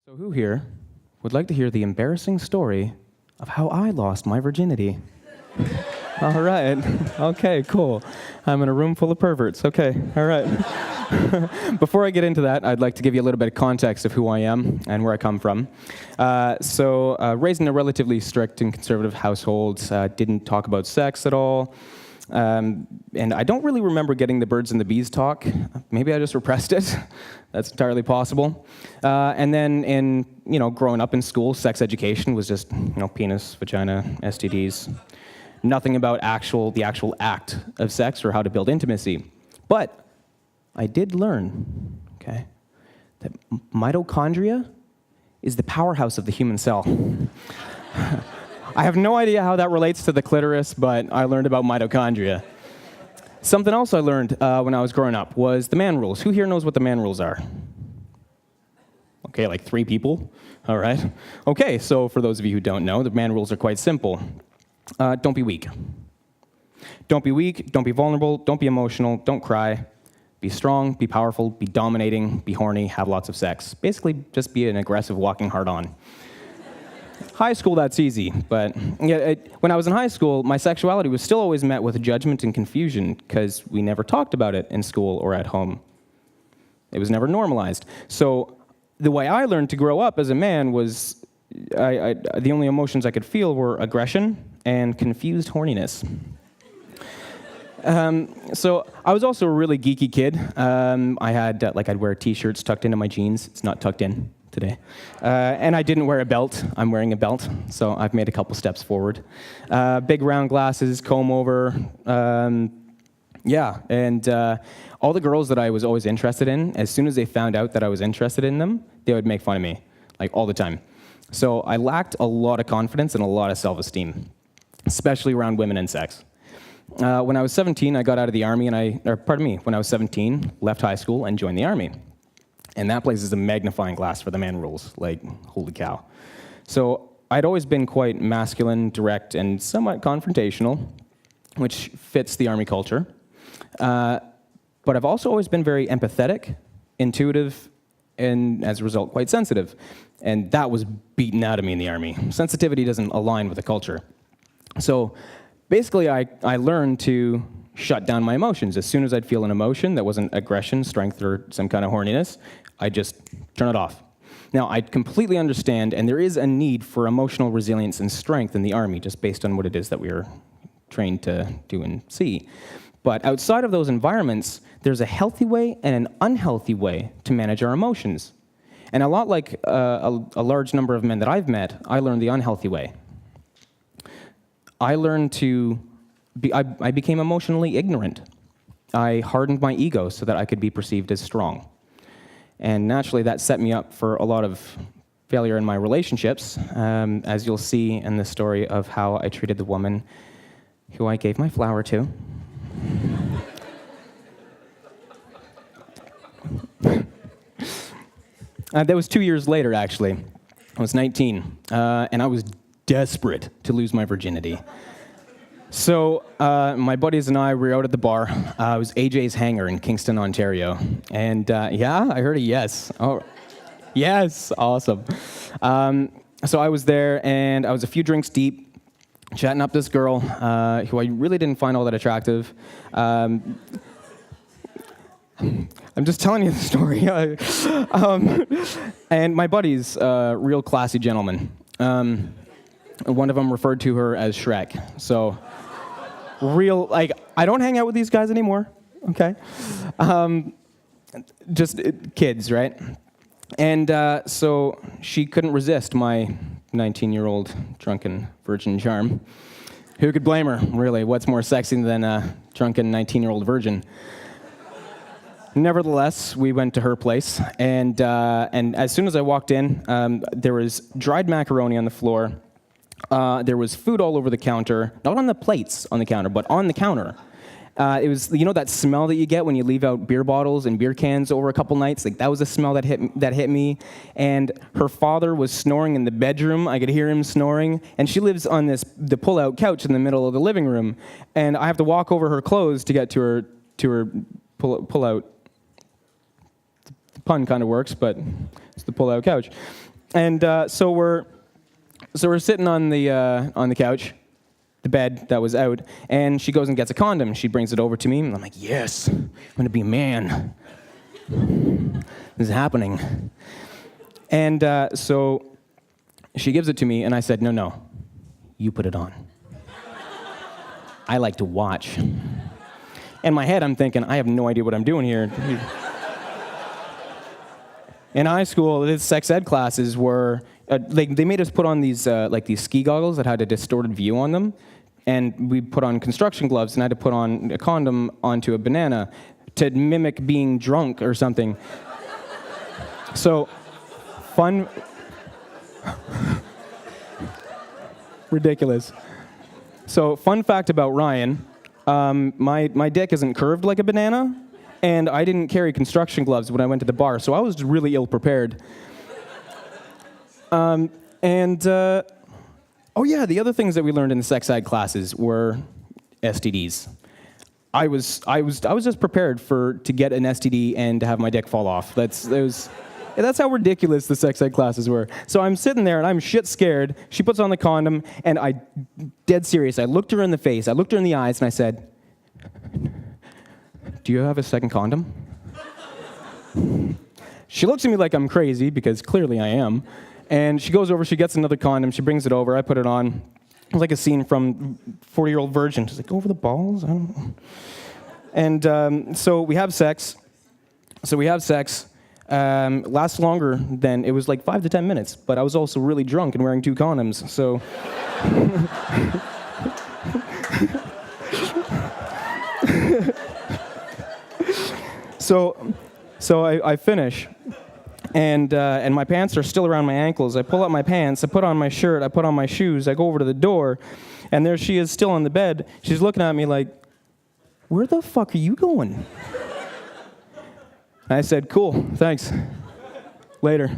So who here would like to hear the embarrassing story of how I lost my virginity? All right. Okay, cool. I'm in a room full of perverts. Okay, all right. Before I get into that, I'd like to give you a little bit of context of who I am and where I come from. Raised in a relatively strict and conservative household, didn't talk about sex at all. And I don't really remember getting the birds and the bees talk. Maybe I just repressed it. That's entirely possible. And then growing up in school, sex education was just, penis, vagina, STDs. Nothing about the actual act of sex or how to build intimacy. But I did learn, that mitochondria is the powerhouse of the human cell. I have no idea how that relates to the clitoris, but I learned about mitochondria. Something else I learned when I was growing up was the man rules. Who here knows what the man rules are? Okay, like 3 people. All right. Okay, so for those of you who don't know, the man rules are quite simple. Don't be weak. Don't be weak, don't be vulnerable, don't be emotional, don't cry. Be strong, be powerful, be dominating, be horny, have lots of sex. Basically, just be an aggressive walking hard-on. High school, that's easy, but when I was in high school, my sexuality was still always met with judgment and confusion because we never talked about it in school or at home. It was never normalized. So the way I learned to grow up as a man was the only emotions I could feel were aggression and confused horniness. So I was also a really geeky kid. I'd wear T-shirts tucked into my jeans. It's not tucked in today. And I didn't wear a belt. I'm wearing a belt, so I've made a couple steps forward. Big round glasses, comb over. All the girls that I was always interested in, as soon as they found out that I was interested in them, they would make fun of me, like all the time. So I lacked a lot of confidence and a lot of self-esteem, especially around women and sex. When I was 17, I got out of the army, when I was 17, left high school and joined the army. And that place is a magnifying glass for the man rules, like, holy cow. So I'd always been quite masculine, direct, and somewhat confrontational, which fits the army culture. But I've also always been very empathetic, intuitive, and as a result, quite sensitive. And that was beaten out of me in the army. Sensitivity doesn't align with the culture. So basically, I learned to shut down my emotions. As soon as I'd feel an emotion that wasn't aggression, strength, or some kind of horniness, I'd just turn it off. Now, I completely understand, and there is a need for emotional resilience and strength in the Army, just based on what it is that we are trained to do and see. But outside of those environments, there's a healthy way and an unhealthy way to manage our emotions. And a lot like a large number of men that I've met, I learned the unhealthy way. I became emotionally ignorant. I hardened my ego so that I could be perceived as strong. And naturally, that set me up for a lot of failure in my relationships, as you'll see in the story of how I treated the woman who I gave my flower to. That was 2 years later, actually. I was 19, and I was desperate to lose my virginity. So my buddies and I were out at the bar. It was AJ's Hangar in Kingston, Ontario. And I heard a yes. Oh, yes, awesome. So I was there, and I was a few drinks deep, chatting up this girl who I really didn't find all that attractive. I'm just telling you the story. And my buddy's real classy gentleman. One of them referred to her as Shrek. So, I don't hang out with these guys anymore, okay? Just kids, right? And so she couldn't resist my 19-year-old drunken virgin charm. Who could blame her, really? What's more sexy than a drunken 19-year-old virgin? Nevertheless, we went to her place, and as soon as I walked in, there was dried macaroni on the floor. There was food all over the counter, not on the plates on the counter, but on the counter. It was, that smell that you get when you leave out beer bottles and beer cans over a couple nights. Like, that was a smell that hit me. And her father was snoring in the bedroom. I could hear him snoring. And she lives on the pull-out couch in the middle of the living room. And I have to walk over her clothes to get to her pull-out. The pun kind of works, but it's the pull-out couch. And so we're sitting on the couch, the bed that was out, and she goes and gets a condom. She brings it over to me, and I'm like, yes, I'm gonna be a man. This is happening. And so she gives it to me, and I said, no, you put it on. I like to watch. In my head, I'm thinking, I have no idea what I'm doing here. In high school, the sex ed classes were, they made us put on these ski goggles that had a distorted view on them, and we put on construction gloves, and I had to put on a condom onto a banana to mimic being drunk or something. So, fun, ridiculous. So, fun fact about Ryan, my dick isn't curved like a banana, and I didn't carry construction gloves when I went to the bar, so I was really ill-prepared. Oh yeah, the other things that we learned in the sex ed classes were STDs. I was just prepared to get an STD and to have my dick fall off. That's how ridiculous the sex ed classes were. So I'm sitting there and I'm shit scared. She puts on the condom, and dead serious, I looked her in the face, I looked her in the eyes, and I said, do you have a second condom? She looks at me like I'm crazy, because clearly I am. And she goes over, she gets another condom, she brings it over, I put it on. It was like a scene from 40-Year-Old Virgin. She's like, over the balls? I don't know. And so we have sex. Lasts longer than, it was like 5 to 10 minutes, but I was also really drunk and wearing 2 condoms, so. So I finish, and my pants are still around my ankles. I pull up my pants, I put on my shirt, I put on my shoes, I go over to the door, and there she is still on the bed. She's looking at me like, where the fuck are you going? I said, cool, thanks, later.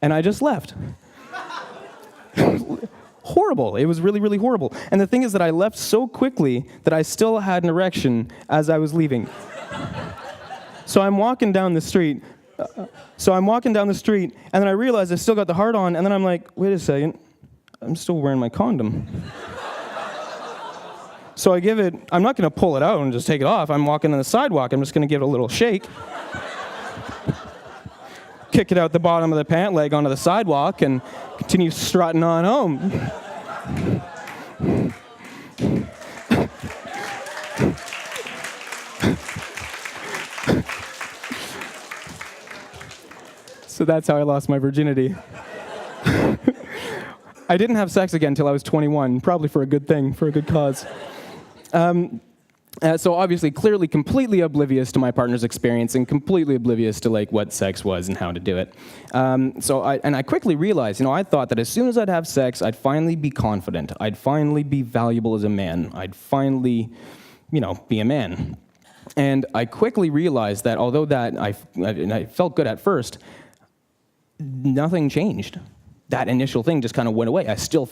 And I just left. Horrible. It was really, really horrible. And the thing is that I left so quickly that I still had an erection as I was leaving. So I'm walking down the street, and then I realize I still got the heart on, and then I'm like, wait a second, I'm still wearing my condom. So I'm not going to pull it out and just take it off. I'm walking on the sidewalk, I'm just going to give it a little shake. Kick it out the bottom of the pant leg onto the sidewalk, and continue strutting on home. So that's how I lost my virginity. I didn't have sex again until I was 21, probably for a good thing, for a good cause. So obviously, clearly, completely oblivious to my partner's experience and completely oblivious to like what sex was and how to do it. So I quickly realized, I thought that as soon as I'd have sex, I'd finally be confident. I'd finally be valuable as a man. I'd finally, be a man. And I quickly realized that although that I felt good at first, nothing changed. That initial thing just kind of went away. I still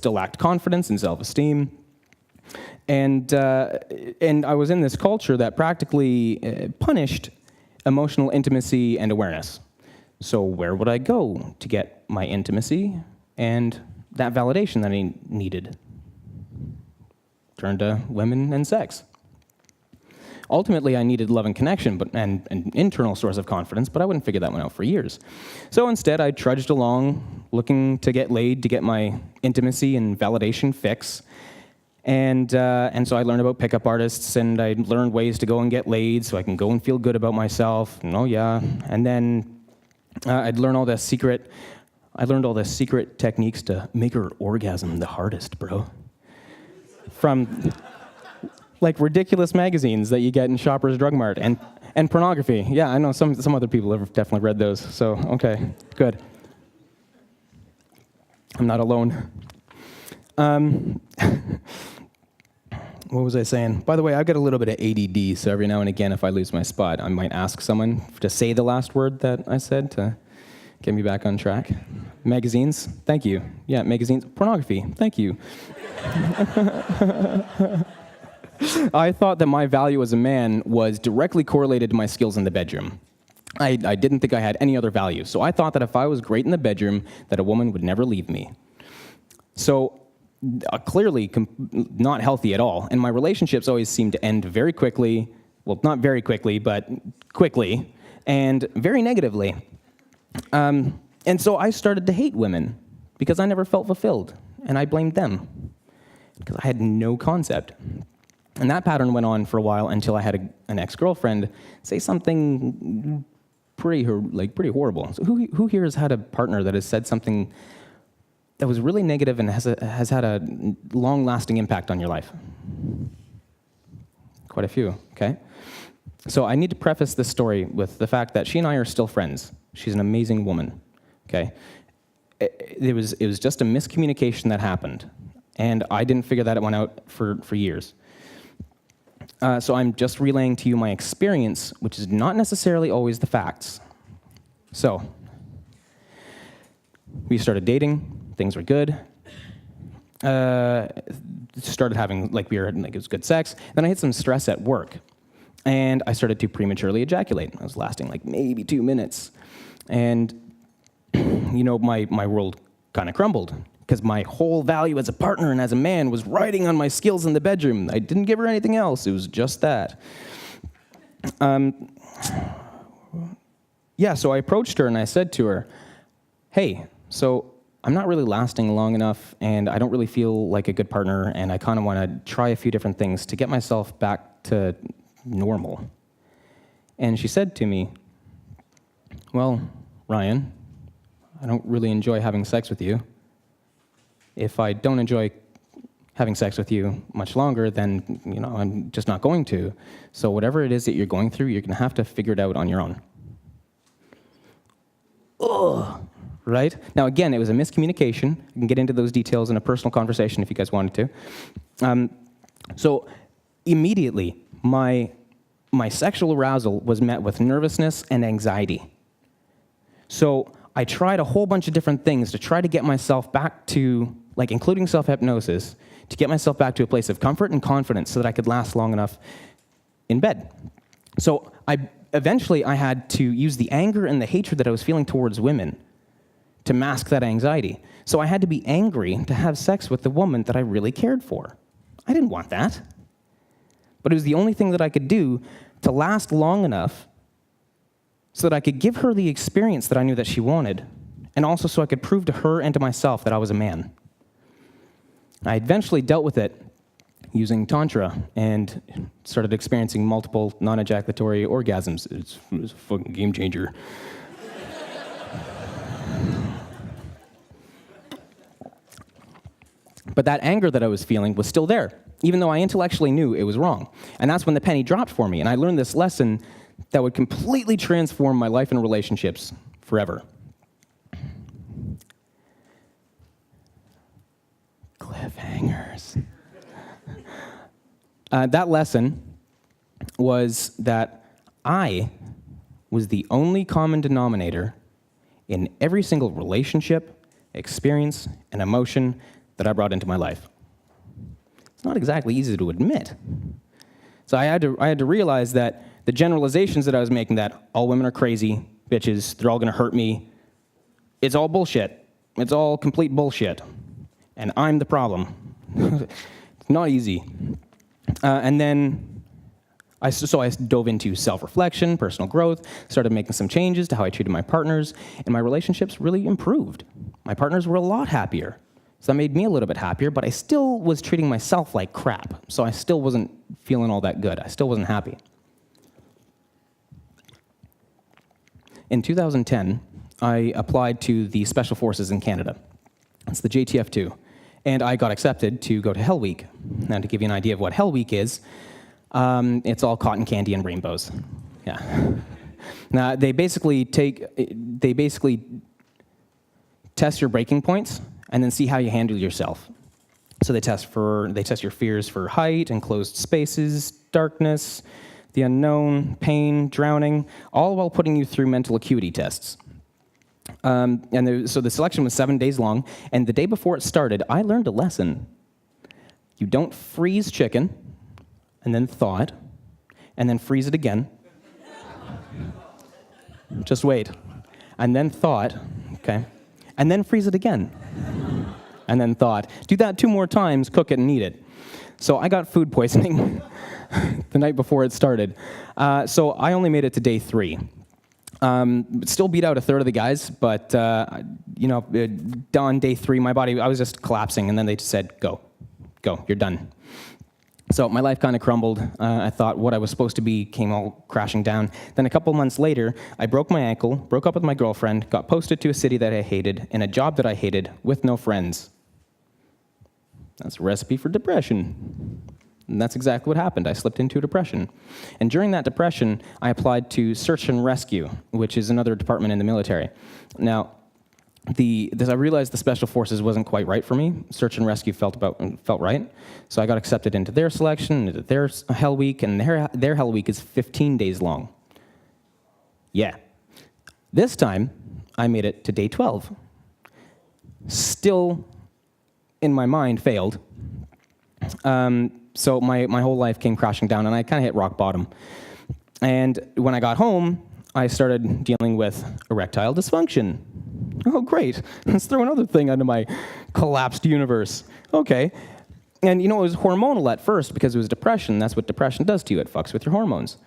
lacked confidence and self-esteem. And I was in this culture that practically punished emotional intimacy and awareness. So where would I go to get my intimacy and that validation that I needed? Turn to women and sex. Ultimately, I needed love and connection, and an internal source of confidence, but I wouldn't figure that one out for years. So instead, I trudged along, looking to get laid, to get my intimacy and validation fix. And so I learned about pickup artists, and I learned ways to go and get laid so I can go and feel good about myself. And then I'd learn all the secret techniques to make her orgasm the hardest, bro. From like ridiculous magazines that you get in Shoppers Drug Mart and pornography. Yeah, I know some other people have definitely read those. So okay, good. I'm not alone. What was I saying? By the way, I've got a little bit of ADD, so every now and again, if I lose my spot, I might ask someone to say the last word that I said to get me back on track. Magazines, thank you. Yeah, magazines. Pornography, thank you. I thought that my value as a man was directly correlated to my skills in the bedroom. I didn't think I had any other value. So I thought that if I was great in the bedroom, that a woman would never leave me. So clearly not healthy at all. And my relationships always seemed to end very quickly. Well, not very quickly, but quickly, and very negatively. And so I started to hate women because I never felt fulfilled. And I blamed them because I had no concept. And that pattern went on for a while until I had an ex-girlfriend say something pretty horrible. So who here has had a partner that has said something that was really negative and has had a long-lasting impact on your life? Quite a few, okay? So I need to preface this story with the fact that she and I are still friends. She's an amazing woman, okay? It was just a miscommunication that happened, and I didn't figure that one out for years. So I'm just relaying to you my experience, which is not necessarily always the facts. So we started dating, things were good. Started having, it was good sex. Then I had some stress at work, and I started to prematurely ejaculate. I was lasting maybe 2 minutes. And, my world kind of crumbled, because my whole value as a partner and as a man was riding on my skills in the bedroom. I didn't give her anything else. It was just that. So I approached her and I said to her, hey, so I'm not really lasting long enough, and I don't really feel like a good partner, and I kind of want to try a few different things to get myself back to normal. And she said to me, well, Ryan, I don't really enjoy having sex with you. If I don't enjoy having sex with you much longer, then, I'm just not going to. So whatever it is that you're going through, you're going to have to figure it out on your own. Ugh. Right? Now, again, it was a miscommunication. I can get into those details in a personal conversation if you guys wanted to. So immediately, my sexual arousal was met with nervousness and anxiety. So I tried a whole bunch of different things to try to get myself back to, including self-hypnosis, to get myself back to a place of comfort and confidence so that I could last long enough in bed. So eventually I had to use the anger and the hatred that I was feeling towards women to mask that anxiety. So I had to be angry to have sex with the woman that I really cared for. I didn't want that. But it was the only thing that I could do to last long enough so that I could give her the experience that I knew that she wanted, and also so I could prove to her and to myself that I was a man. I eventually dealt with it using Tantra and started experiencing multiple non-ejaculatory orgasms. It was a fucking game changer. But that anger that I was feeling was still there, even though I intellectually knew it was wrong. And that's when the penny dropped for me, and I learned this lesson that would completely transform my life and relationships forever. Cliffhangers. That lesson was that I was the only common denominator in every single relationship, experience, and emotion that I brought into my life. It's not exactly easy to admit. So I had to realize that the generalizations that I was making, that all women are crazy bitches, they're all going to hurt me, it's all bullshit. It's all complete bullshit. And I'm the problem. It's not easy. And then I dove into self-reflection, personal growth, started making some changes to how I treated my partners, and my relationships really improved. My partners were a lot happier. So that made me a little bit happier, but I still was treating myself like crap. So I still wasn't feeling all that good. I still wasn't happy. In 2010, I applied to the Special Forces in Canada. It's the JTF2. And I got accepted to go to Hell Week. Now, to give you an idea of what Hell Week is, it's all cotton candy and rainbows. Yeah. Now, they basically test your breaking points and then see how you handle yourself. So they test your fears for height, enclosed spaces, darkness, the unknown, pain, drowning, all while putting you through mental acuity tests. So the selection was 7 days long, and the day before it started, I learned a lesson. You don't freeze chicken, and then thaw it, and then freeze it again. Just wait. And then thought, okay, and then freeze it again. And then thought, do that 2 more times, cook it and eat it. So I got food poisoning the night before it started. So I only made it to day 3. Still beat out a third of the guys, but on day 3, my body, I was just collapsing, and then they just said, go, you're done. So my life kind of crumbled. I thought what I was supposed to be came all crashing down. Then a couple months later, I broke my ankle, broke up with my girlfriend, got posted to a city that I hated, in a job that I hated, with no friends. That's a recipe for depression. And that's exactly what happened. I slipped into a depression. And during that depression, I applied to search and rescue, which is another department in the military. Now, I realized the special forces wasn't quite right for me. Search and rescue felt right. So I got accepted into their selection, into their Hell Week, and their Hell Week is 15 days long. Yeah. This time, I made it to day 12. Still, in my mind, failed. So my whole life came crashing down, and I kind of hit rock bottom. And when I got home, I started dealing with erectile dysfunction. Oh, great. Let's throw another thing into my collapsed universe. Okay. And it was hormonal at first because it was depression. That's what depression does to you. It fucks with your hormones.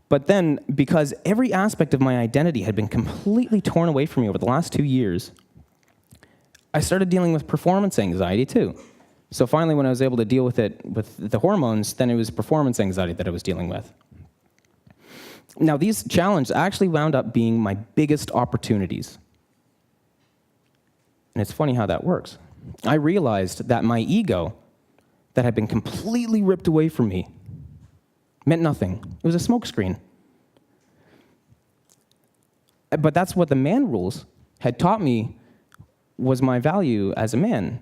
But then, because every aspect of my identity had been completely torn away from me over the last 2 years, I started dealing with performance anxiety too. So finally, when I was able to deal with it with the hormones, then it was performance anxiety that I was dealing with. Now, these challenges actually wound up being my biggest opportunities. And it's funny how that works. I realized that my ego, that had been completely ripped away from me, meant nothing. It was a smokescreen. But that's what the man rules had taught me was my value as a man.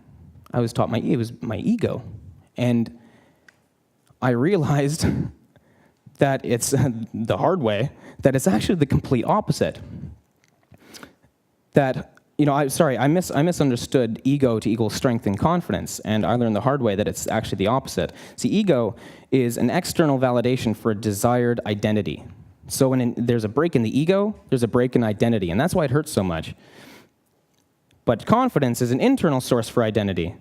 I was taught it was my ego. And I realized that it's the hard way, that it's actually the complete opposite. That, I misunderstood ego to equal strength and confidence, and I learned the hard way that it's actually the opposite. See, ego is an external validation for a desired identity. So when there's a break in the ego, there's a break in identity, and that's why it hurts so much. But confidence is an internal source for identity,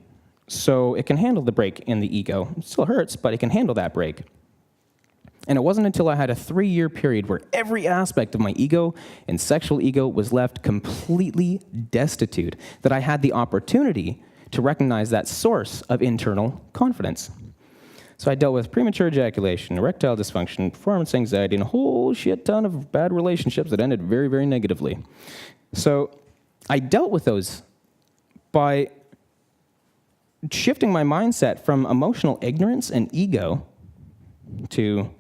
so it can handle the break in the ego. It still hurts, but it can handle that break. And it wasn't until I had a 3-year period where every aspect of my ego and sexual ego was left completely destitute that I had the opportunity to recognize that source of internal confidence. So I dealt with premature ejaculation, erectile dysfunction, performance anxiety, and a whole shit ton of bad relationships that ended very, very negatively. So I dealt with those by shifting my mindset from emotional ignorance and ego to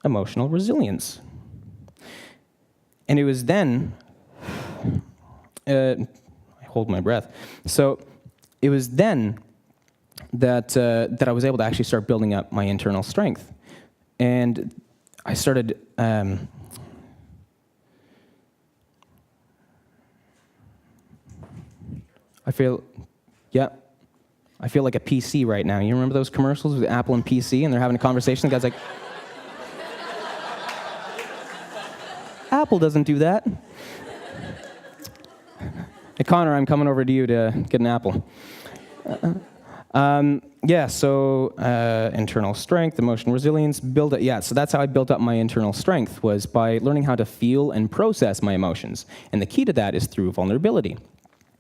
emotional resilience. And it was then, I hold my breath. So it was then that I was able to actually start building up my internal strength. And I started, I feel like a PC right now. You remember those commercials with Apple and PC, and they're having a conversation? The guy's like, Apple doesn't do that. Hey, Connor, I'm coming over to you to get an apple. Internal strength, emotional resilience, so that's how I built up my internal strength, was by learning how to feel and process my emotions. And the key to that is through vulnerability.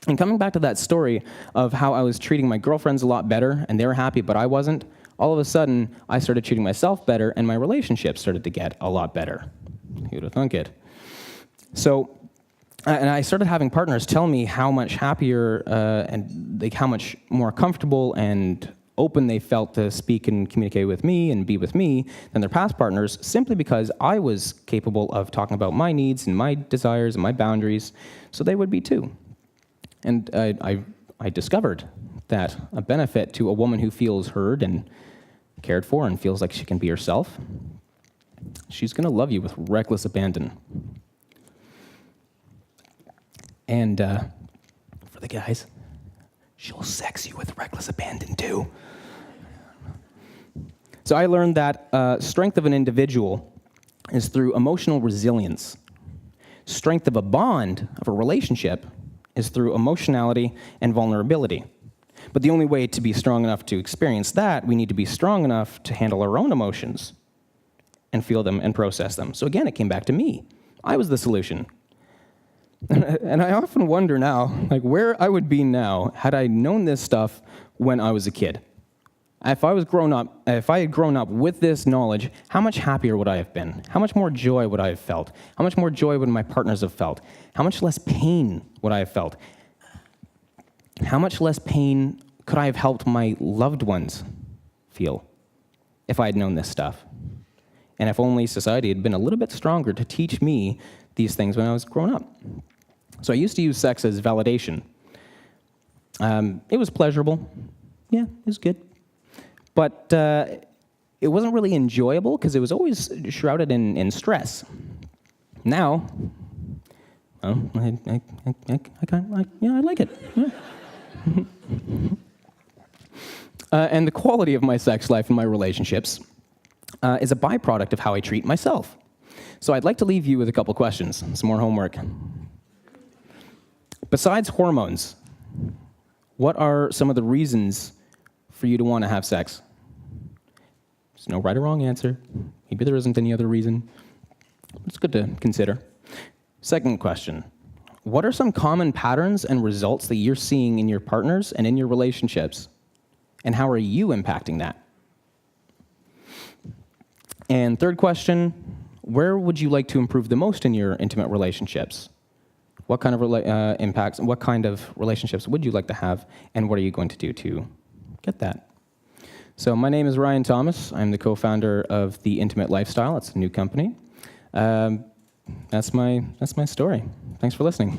And coming back to that story of how I was treating my girlfriends a lot better, and they were happy, but I wasn't, all of a sudden, I started treating myself better, and my relationships started to get a lot better. Who'd have thunk it? So, and I started having partners tell me how much happier and how much more comfortable and open they felt to speak and communicate with me and be with me than their past partners, simply because I was capable of talking about my needs and my desires and my boundaries, so they would be too. And I discovered that a benefit to a woman who feels heard and cared for and feels like she can be herself, she's going to love you with reckless abandon. And for the guys, she'll sex you with reckless abandon too. So I learned that strength of an individual is through emotional resilience. strength of a bond, of a relationship, is through emotionality and vulnerability. But the only way to be strong enough to experience that, we need to be strong enough to handle our own emotions and feel them and process them. So again, it came back to me. I was the solution. And I often wonder now, like, where I would be now had I known this stuff when I was a kid. If I had grown up with this knowledge, how much happier would I have been? How much more joy would I have felt? How much more joy would my partners have felt? How much less pain would I have felt? How much less pain could I have helped my loved ones feel if I had known this stuff? And if only society had been a little bit stronger to teach me these things when I was growing up. So I used to use sex as validation. It was pleasurable. Yeah, it was good. But it wasn't really enjoyable because it was always shrouded in stress. Now, well, I like it. Yeah. And the quality of my sex life and my relationships is a byproduct of how I treat myself. So I'd like to leave you with a couple questions, some more homework. Besides hormones, what are some of the reasons for you to want to have sex? There's no right or wrong answer. Maybe there isn't any other reason. It's good to consider. Second question, what are some common patterns and results that you're seeing in your partners and in your relationships? And how are you impacting that? And third question, where would you like to improve the most in your intimate relationships? What kind of impacts, what kind of relationships would you like to have, and what are you going to do to get that? So my name is Ryan Thomas. I'm the co-founder of The Intimate Lifestyle. It's a new company. That's my story. Thanks for listening.